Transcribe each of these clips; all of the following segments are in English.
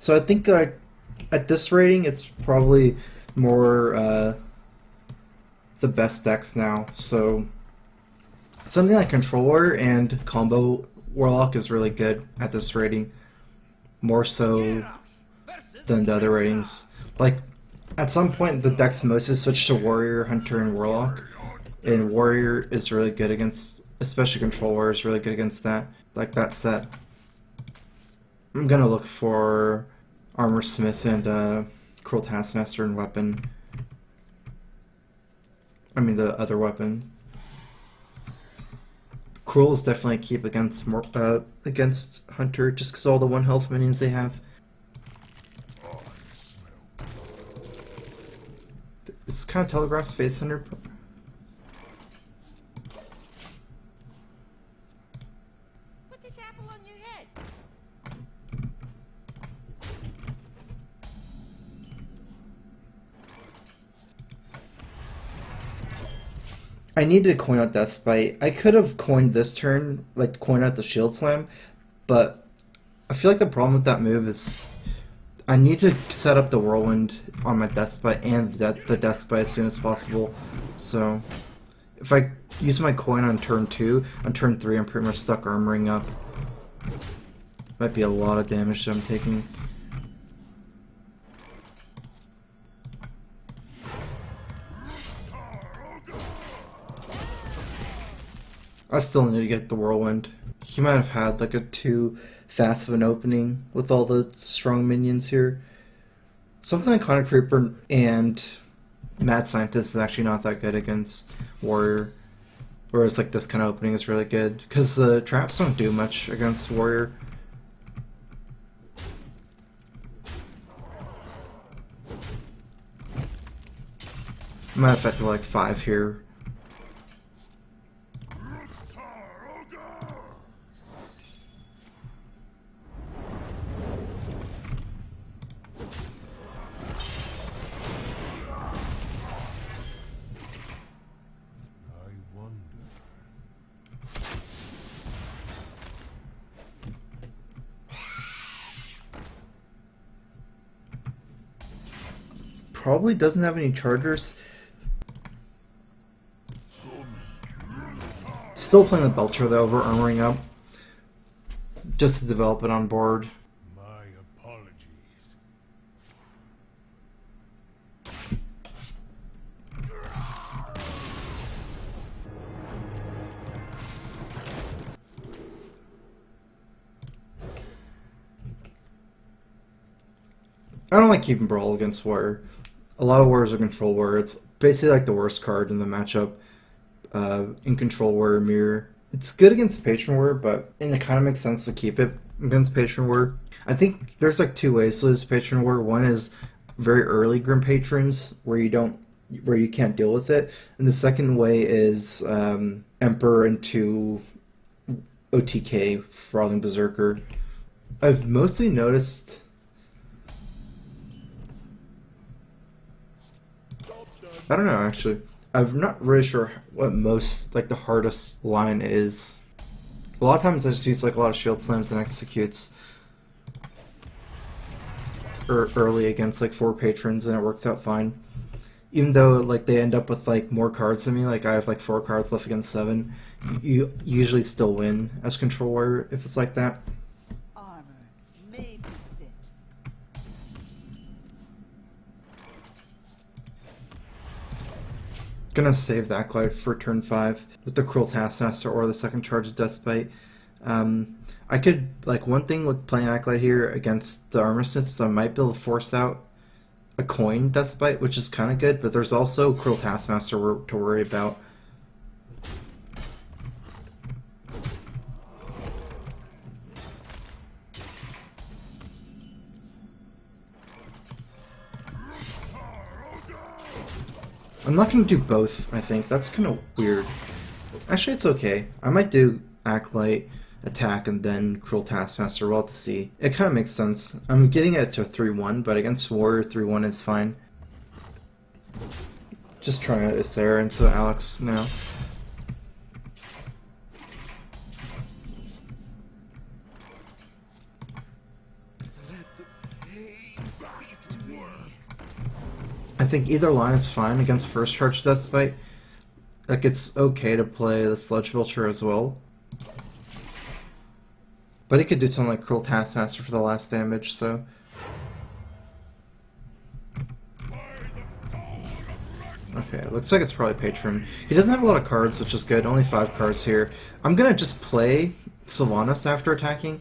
So I think at this rating, it's probably more the best decks now. So something like Controller and Combo Warlock is really good at this rating, more so than the other ratings. Like at some point, the decks mostly switch to Warrior, Hunter, and Warlock, and Warrior is really good against, especially Controller is really good against that, like that set. I'm gonna look for Armor Smith and Cruel Taskmaster and weapon. I mean the other weapon. Cruel is definitely a keep against against Hunter just because all the 1 health minions they have. It's kind of telegraphs face Hunter. Put this apple on your head. I need to coin out Deathbite. I could have coined this turn, like coin out the Shield Slam, but I feel like the problem with that move is I need to set up the Whirlwind on my Deathbite and the Deathbite as soon as possible. So if I use my coin on turn 2, on turn 3 I'm pretty much stuck armoring up. Might be a lot of damage that I'm taking. I still need to get the Whirlwind. He might have had like a too fast of an opening with all the strong minions here. Something like Conic Creeper and Mad Scientist is actually not that good against Warrior. Whereas like this kind of opening is really good. Because the traps don't do much against Warrior. I might have to like 5 here. Probably doesn't have any chargers. Still playing the Belcher though, over armoring up. Just to develop it on board. My apologies. I don't like keeping Brawl against Warrior. A lot of Warriors are Control Warrior. It's basically like the worst card in the matchup. In Control Warrior Mirror. It's good against Patron Warrior, but it kind of makes sense to keep it against Patron Warrior. I think there's like 2 ways to lose Patron Warrior. One is very early Grim Patrons where you can't deal with it, and the second way is Emperor into OTK Frothing Berserker. I've mostly noticed. I don't know actually. I'm not really sure what most, like, the hardest line is. A lot of times I just use like a lot of shield slams and executes early against like 4 patrons and it works out fine. Even though like they end up with like more cards than me, like I have like 4 cards left against 7, you usually still win as Control Warrior if it's like that. Armor made to fit. Gonna save the Acolyte for turn 5 with the Cruel Taskmaster or the second charge of Deathbite. I could, like, one thing with playing Acolyte here against the Armor Smith is I might be able to force out a coin Deathbite, which is kind of good, but there's also Cruel Taskmaster to worry about. I'm not going to do both, I think. That's kind of weird. Actually, it's okay. I might do Acolyte, Attack, and then Cruel Taskmaster. We'll have to see. It kind of makes sense. I'm getting it to 3-1, but against Warrior, 3-1 is fine. Just trying to Ysera into Alex now. Let the I think either line is fine against first charge Deathbite. Like, it's okay to play the Sludge Vulture as well. But he could do something like Cruel Taskmaster for the last damage, so... Okay, looks like it's probably Patron. He doesn't have a lot of cards, which is good. Only 5 cards here. I'm gonna just play Sylvanas after attacking.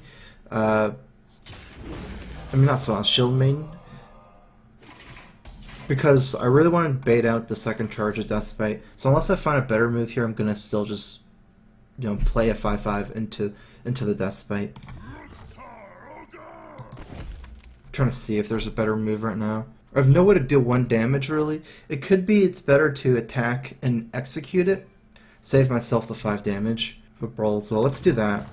I mean, not Sylvanas, Shield Maiden. Because I really want to bait out the second charge of Deathbite. So unless I find a better move here, I'm gonna still just, you know, play a 5/5 into the Deathbite. Trying to see if there's a better move right now. I have no way to deal 1 damage, really. It could be it's better to attack and execute it. Save myself the 5 damage with Brawl as well. Let's do that.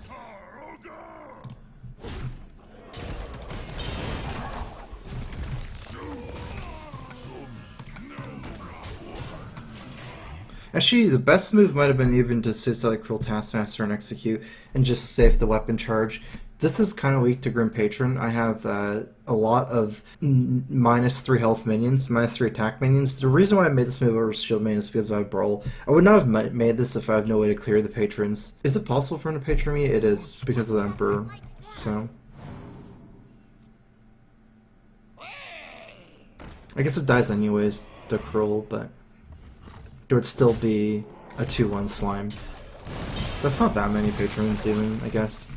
Actually, the best move might have been even to Suicide Cruel Taskmaster and execute and just save the weapon charge. This is kind of weak to Grim Patron. I have a lot of -3 health minions, -3 attack minions. The reason why I made this move over Shield Maiden is because I have Brawl. I would not have made this if I have no way to clear the patrons. Is it possible for him to patron me? It is, because of the Emperor. So... I guess it dies anyways, the Cruel, but... it would still be a 2/1 slime. That's not that many patrons even, I guess.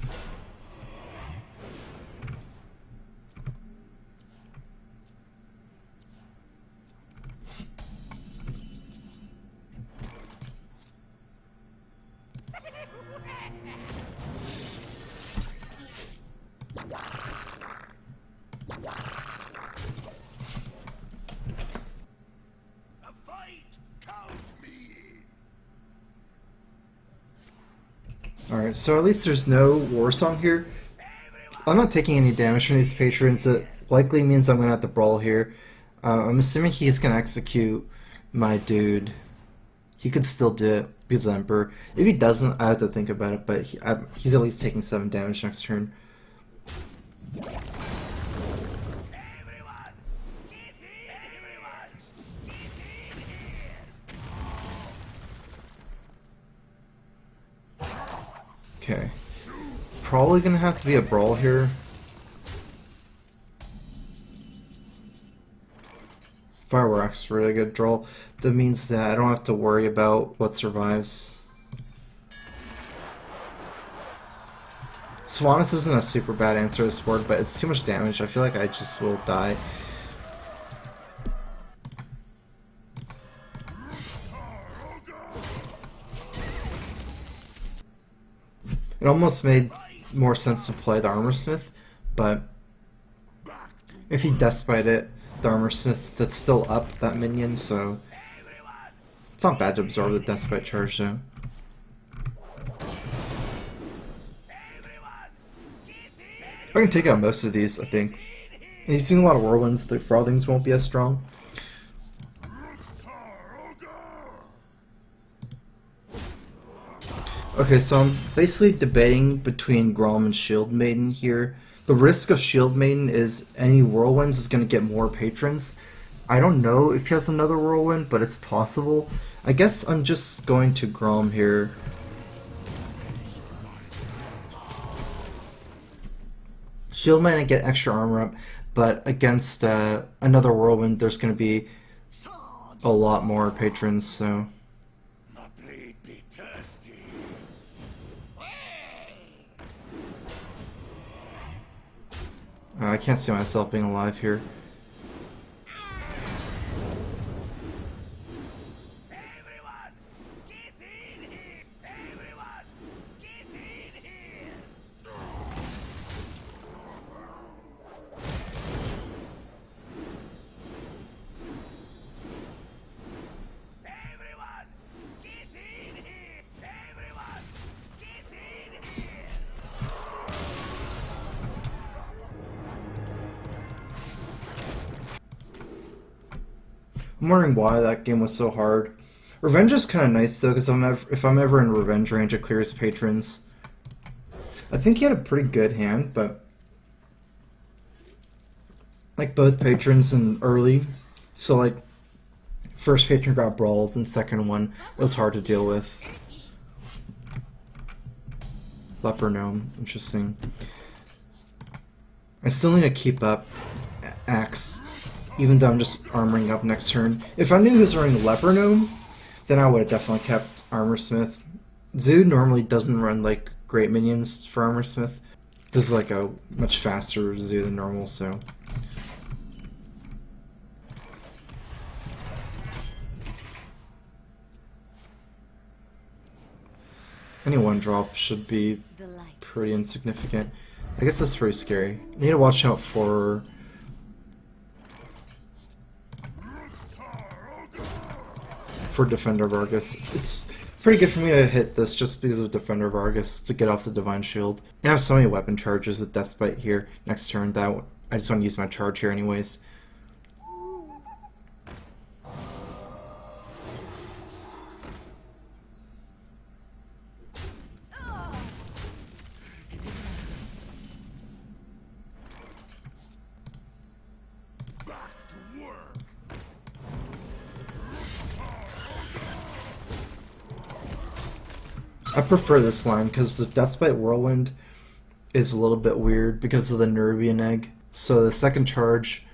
Alright, so at least there's no War Song here. I'm not taking any damage from these patrons. That likely means I'm going to have to Brawl here. I'm assuming he's going to execute my dude. He could still do it because of Emperor. If he doesn't, I have to think about it, but he's at least taking 7 damage next turn. Okay. Probably gonna have to be a Brawl here. Fireworks, really good draw. That means that I don't have to worry about what survives. Sylvanas isn't a super bad answer to this board, but it's too much damage. I feel like I just will die. It almost made more sense to play the Armorsmith, but if he Deathbite it, the Armorsmith, that's still up, that minion, so it's not bad to absorb the Deathbite charge though. I can take out most of these, I think. And using a lot of Whirlwinds, the Frothings won't be as strong. Okay, so I'm basically debating between Grom and Shield Maiden here. The risk of Shield Maiden is any Whirlwinds is going to get more patrons. I don't know if he has another Whirlwind, but it's possible. I guess I'm just going to Grom here. Shield Maiden get extra armor up, but against another Whirlwind there's going to be a lot more patrons, so... I can't see myself being alive here. I'm wondering why that game was so hard. Revenge is kind of nice though, because if I'm ever in Revenge range, it clears patrons. I think he had a pretty good hand, but like both patrons and early, so like First patron got brawled, and second one it was hard to deal with. Leper gnome, interesting. I still need to keep up Axe, even though I'm just armoring up next turn. If I knew he was running Leper gnome, then I would have definitely kept Armorsmith. Zoo normally doesn't run like great minions for Armorsmith. This is like a much faster Zoo than normal, so. Any one drop should be pretty insignificant. I guess that's pretty scary. I need to watch out for Defender Vargas. It's pretty good for me to hit this just because of Defender Vargas to get off the Divine Shield. And I have so many weapon charges with Deathbite here next turn that I just want to use my charge here anyways. I prefer this line because the Deathbite Whirlwind is a little bit weird because of the Nerubian Egg. So the second charge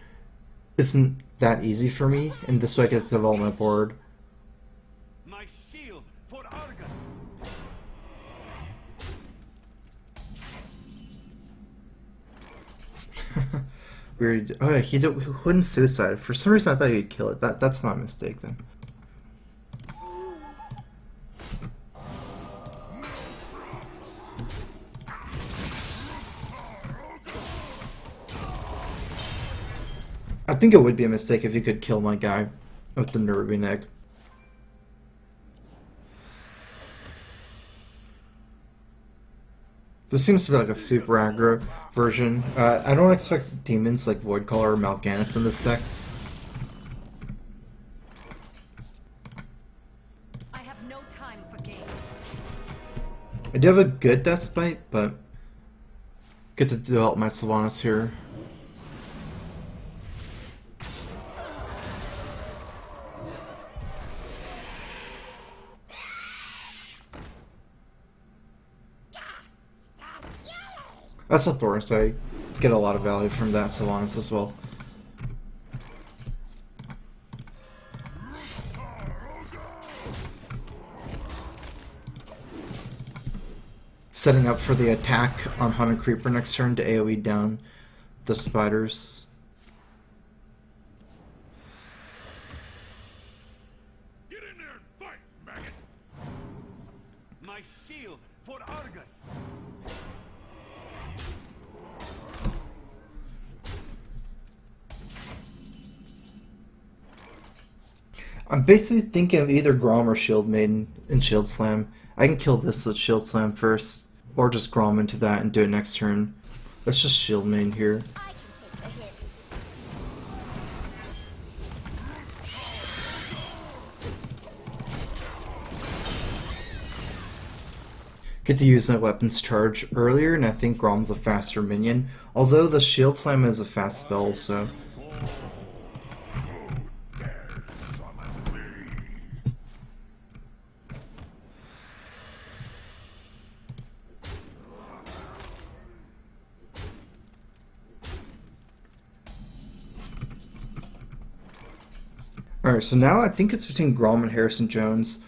isn't that easy for me, and this way I get to develop my board. My shield for Argus. Weird. Oh yeah, he wouldn't suicide. For some reason I thought he'd kill it. That's not a mistake then. I think it would be a mistake if you could kill my guy with the Nerubian Egg. This seems to be like a super aggro version. I don't expect demons like Voidcaller or Mal'Ganis in this deck. I have no time for games. I do have a good Deathbite, but get to develop my Sylvanas here. That's a Thorn, so I get a lot of value from that Sylvanas as well. Setting up for the attack on Haunted Creeper next turn to AoE down the spiders. Get in there and fight, maggot. My shield for Argus. I'm basically thinking of either Grom or Shield Maiden and Shield Slam. I can kill this with Shield Slam first, or just Grom into that and do it next turn. Let's just Shield Maiden here. I can take the hit. Get to use my weapons charge earlier, and I think Grom's a faster minion. Although the Shield Slam is a fast spell, so. Alright, so now I think it's between Grom and Harrison Jones.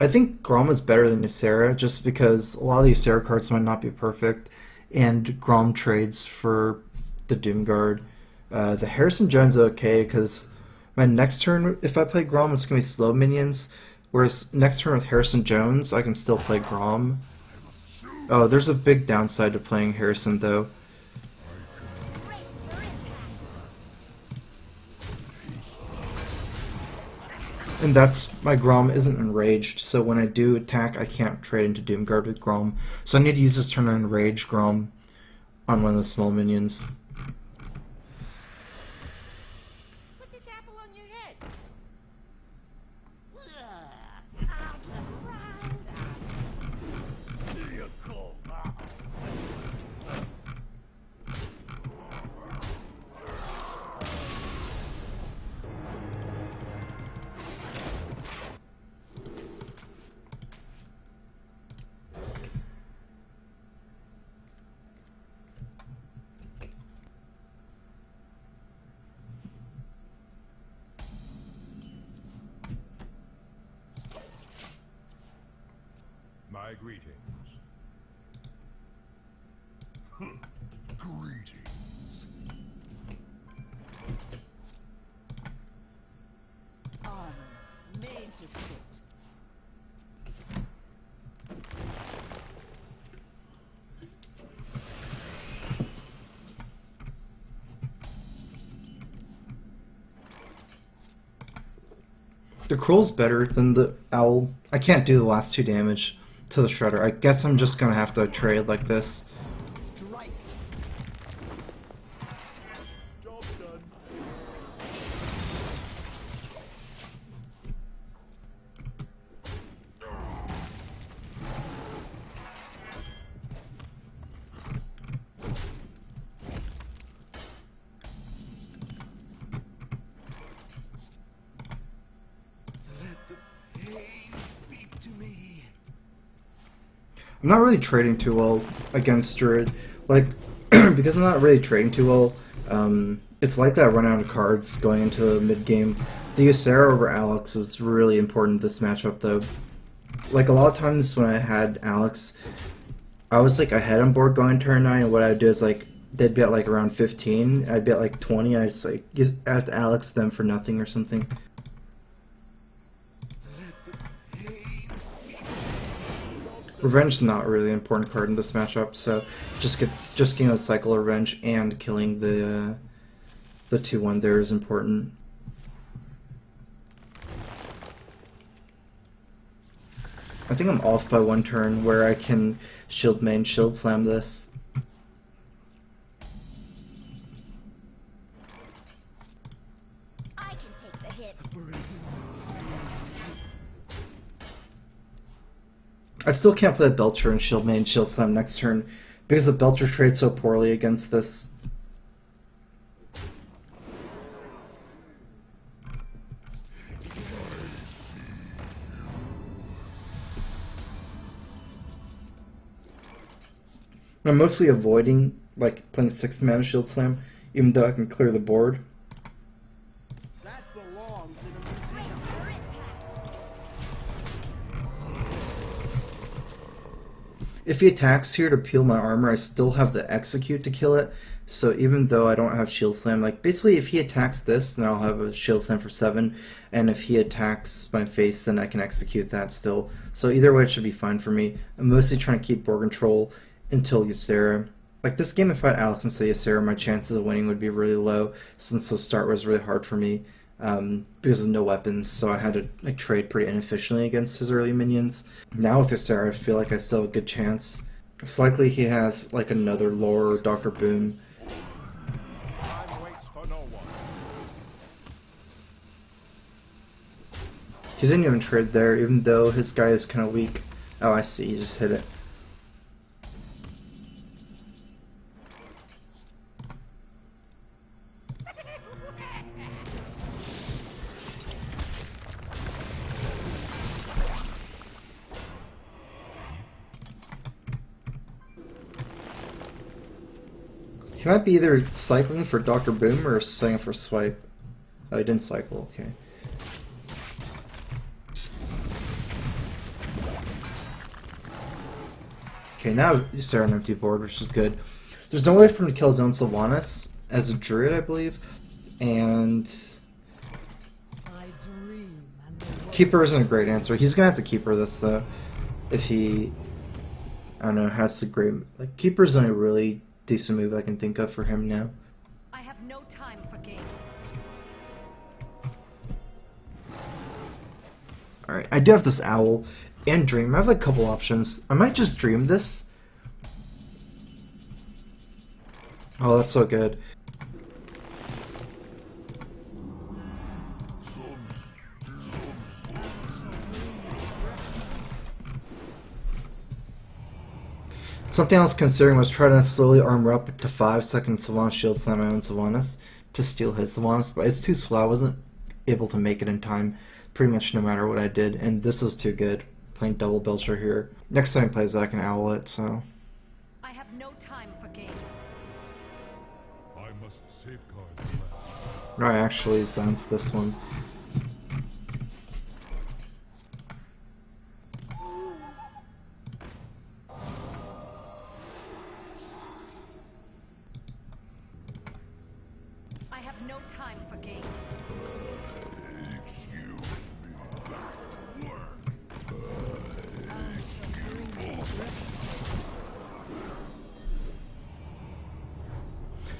I think Grom is better than Ysera, just because a lot of the Ysera cards might not be perfect, and Grom trades for the Doomguard. The Harrison Jones is okay, because my next turn, if I play Grom, it's going to be slow minions, whereas next turn with Harrison Jones, I can still play Grom. Oh, there's a big downside to playing Harrison, though. And that's, my Grom isn't enraged, so when I do attack, I can't trade into Doomguard with Grom. So I need to use this turn to enrage Grom on one of the small minions. Put this apple on your head. My greetings. Greetings. Armor made to fit. The Kroll's better than the Owl. I can't do the last 2 damage to the Shredder. I guess I'm just gonna have to trade like this. Strike. Job done. Speak to me. I'm not really trading too well against Druid. Like, because I'm not really trading too well, it's like that I run out of cards going into the mid-game. The Ysera over Alex is really important this matchup, though. Like, a lot of times when I had Alex, I was, like, ahead on board going turn 9, and what I would do is, like, they'd be at, like, around 15, I'd be at, like, 20, and I'd just, like, have to Alex them for nothing or something. Revenge is not really an important card in this matchup, so just getting the cycle of Revenge and killing the 2/1 there is important. I think I'm off by 1 turn where I can shield main, shield slam this. I can take the hit. I still can't play a Belcher and shield main, shield slam next turn because the Belcher trades so poorly against this. I'm mostly avoiding like playing 6 mana shield slam, even though I can clear the board. That belongs in a museum. If he attacks here to peel my armor, I still have the execute to kill it. So even though I don't have shield slam, like basically if he attacks this, then I'll have a shield slam for 7, and if he attacks my face, then I can execute that still. So either way, it should be fine for me. I'm mostly trying to keep board control until Ysera. Like this game, if I had Alex instead of Ysera, my chances of winning would be really low, since the start was really hard for me because of no weapons, so I had to like trade pretty inefficiently against his early minions. Now with Ysera, I feel like I still have a good chance. It's likely he has like another lore or Dr. Boom. Time waits for no one. He didn't even trade there, even though his guy is kind of weak. Oh, I see, he just hit it. He might be either cycling for Dr. Boom or cycling for Swipe. Oh, he didn't cycle, okay. Okay, now you start an empty board, which is good. There's no way for him to kill his own Sylvanas as a Druid, I believe. And I dream and the Keeper isn't a great answer. He's gonna have to Keeper this, though. If he, I don't know, has to great... Like, Keeper's the only really decent move I can think of for him now. I have no time for games. Alright, I do have this Owl and Dream. I have like a couple options. I might just Dream this. Oh, that's so good. Something I was considering was trying to slowly armor up to 5 so I can Sylvanas shield slam my own Sylvanas to steal his Sylvanas, but it's too slow. I wasn't able to make it in time pretty much no matter what I did, and this is too good. Playing double Belcher here. Next time he plays that I can Owl it, so... I have no time for games. I must safeguard the land. No, I actually sense this one. I have no time for games.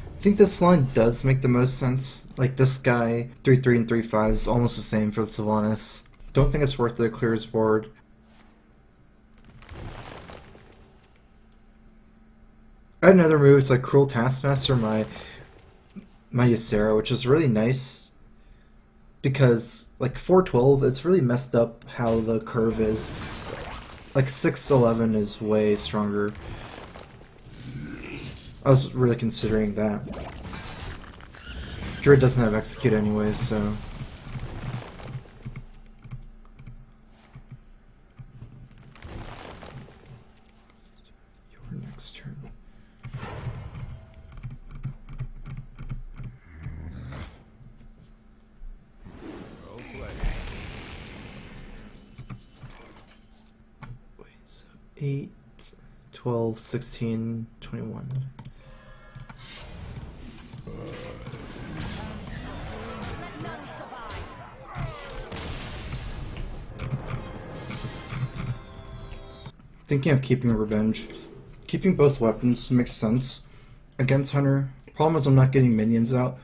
I think this line does make the most sense. Like this guy, 3-3 and 3-5 is almost the same for the Sylvanas. Don't think it's worth it to clear his board. I had another move, it's like Cruel Taskmaster, my Ysera, which is really nice because like 4-12, it's really messed up how the curve is. Like 6-11 is way stronger. I was really considering that. Druid doesn't have execute anyways, so. Your next turn. Wait, so 8, 12, 16, 21. Let none survive. Thinking of keeping Revenge. Keeping both weapons makes sense. Against Hunter, problem is I'm not getting minions out.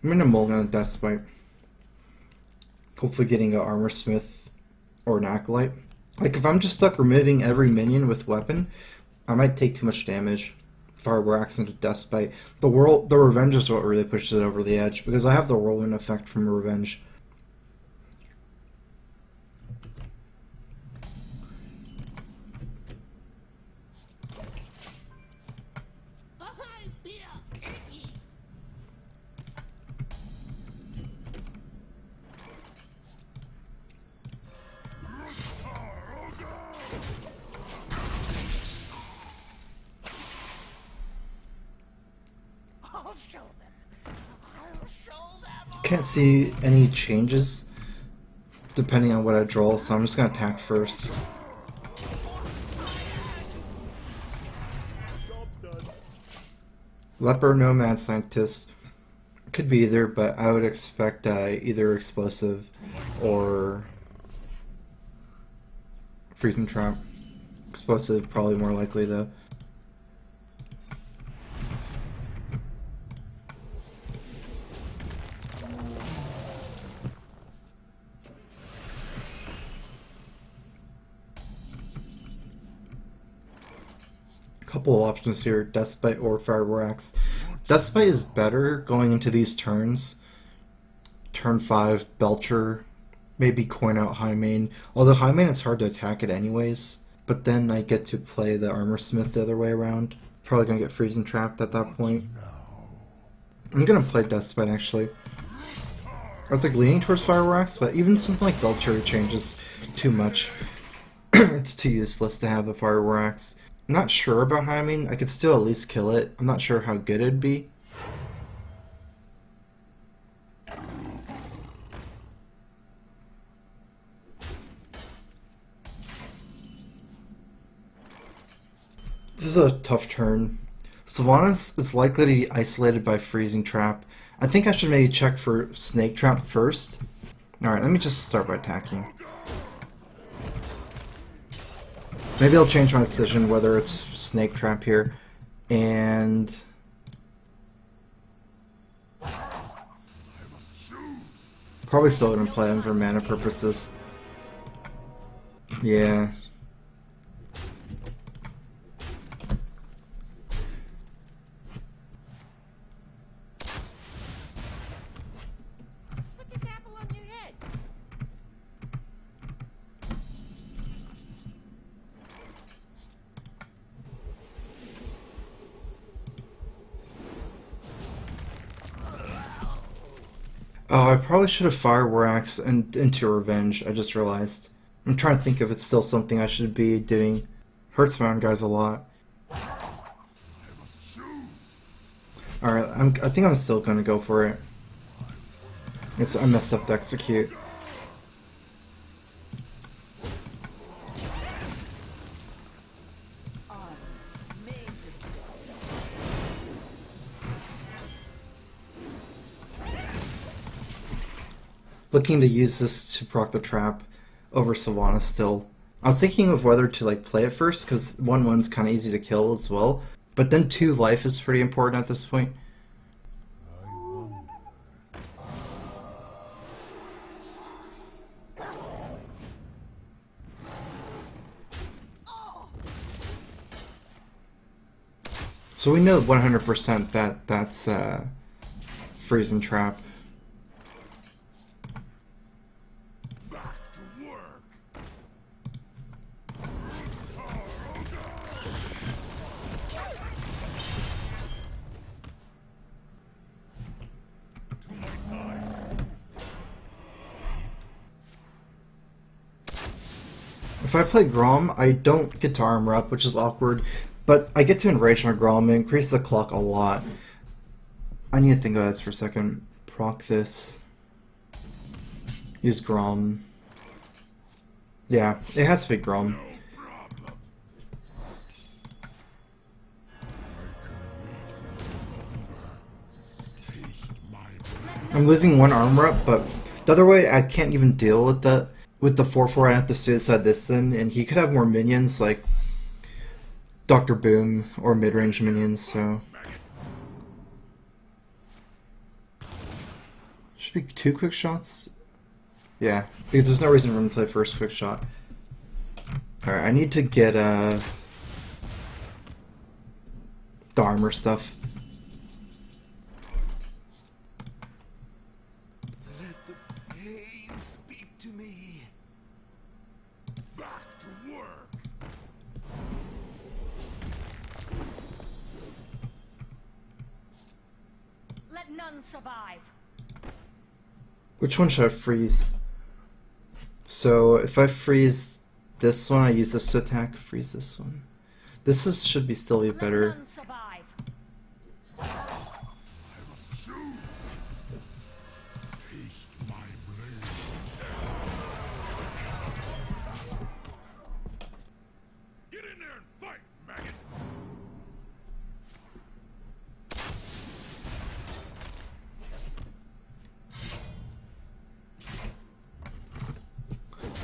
I'm gonna mulligan on a Deathbite. Hopefully getting an Armor Smith or an Acolyte. Like if I'm just stuck removing every minion with weapon, I might take too much damage. Fire Axe into Deathbite. The Revenge is what really pushes it over the edge because I have the Whirlwind effect from Revenge. I'll show them. I'll show them. Can't see any changes depending on what I draw, so I'm just gonna attack first. Leper, Nomad, Scientist. Could be either, but I would expect either Explosive or Freezing Trap. Explosive, probably more likely though. Couple of options here, Deathbite or Fire Axe. Deathbite is better going into these turns. Turn 5, Belcher, maybe coin out Highmane. Although Highmane, it's hard to attack it anyways. But then I get to play the Armor Smith the other way around. Probably gonna get Freezing Trapped at that point. I'm gonna play Deathbite actually. I was like leaning towards Fire Axe, but even something like Belcher changes too much. It's too useless to have the Fire Axe. I'm not sure about Highmane. I could still at least kill it. I'm not sure how good it'd be. This is a tough turn. Sylvanas is likely to be isolated by Freezing Trap. I think I should maybe check for Snake Trap first. Alright, let me just start by attacking. Maybe I'll change my decision whether it's Snake Trap here. And probably still gonna play him for mana purposes. Yeah. Put this apple on your head. Oh, I probably should have Fire Axe and into Revenge, I just realized. I'm trying to think if it's still something I should be doing. Hurts my own guys a lot. Alright, I think I'm still gonna go for it. I messed up the execute. Made to kill. looking to use this to proc the trap over Sylvanas still. I was thinking of whether to like play it first, because 1/1's kind of easy to kill as well. But then 2 life is pretty important at this point. So we know 100% that that's freezing trap. Back to work. To my side. If I play Grom, I don't get to armor up, which is awkward, but I get to enrage my Grom and increase the clock a lot. I need to think about this for a second. Proc this. Use Grom. Yeah, it has to be Grom. No problem. Taste my blood. I'm losing 1 armor up, but the other way I can't even deal with the 4/4. I have to suicide this then, and he could have more minions like Dr. Boom or midrange minions, so should be 2 quick shots. Yeah, because there's no reason for him to play first quick shot. Alright, I need to get the armor stuff. Let the pain speak to me. Back to work. Let none survive. Which one should I freeze? So if I freeze this one, I use this to attack. Freeze this one. This is should be still be better. Let none survive. Taste my blade. Get in there and fight, maggot.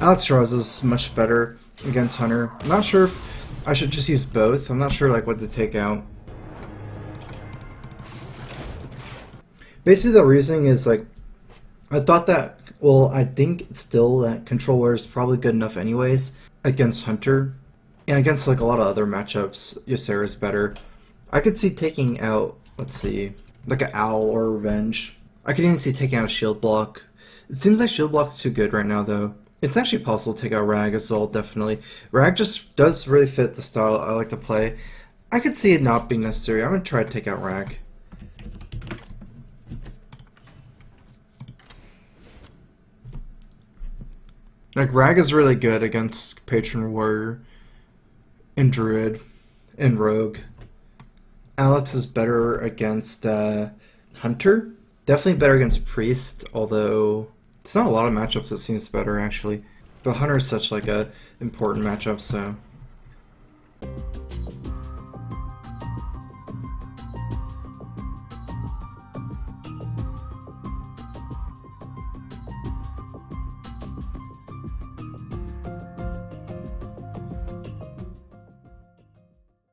Alexstrasza is much better against Hunter. I'm not sure if I should just use both. I'm not sure like what to take out. Basically the reasoning is like, I thought that, well, I think still that Controller is probably good enough anyways against Hunter. And against like a lot of other matchups, Ysera is better. I could see taking out, let's see, like an Owl or Revenge. I could even see taking out a Shield Block. It seems like Shield Block's too good right now though. It's actually possible to take out Rag as well, definitely. Rag just does really fit the style I like to play. I could see it not being necessary. I'm going to try to take out Rag. Like, Rag is really good against Patron Warrior and Druid and Rogue. Alex is better against Hunter. Definitely better against Priest, although it's not a lot of matchups that seems better actually. But Hunter is such like a important matchup, so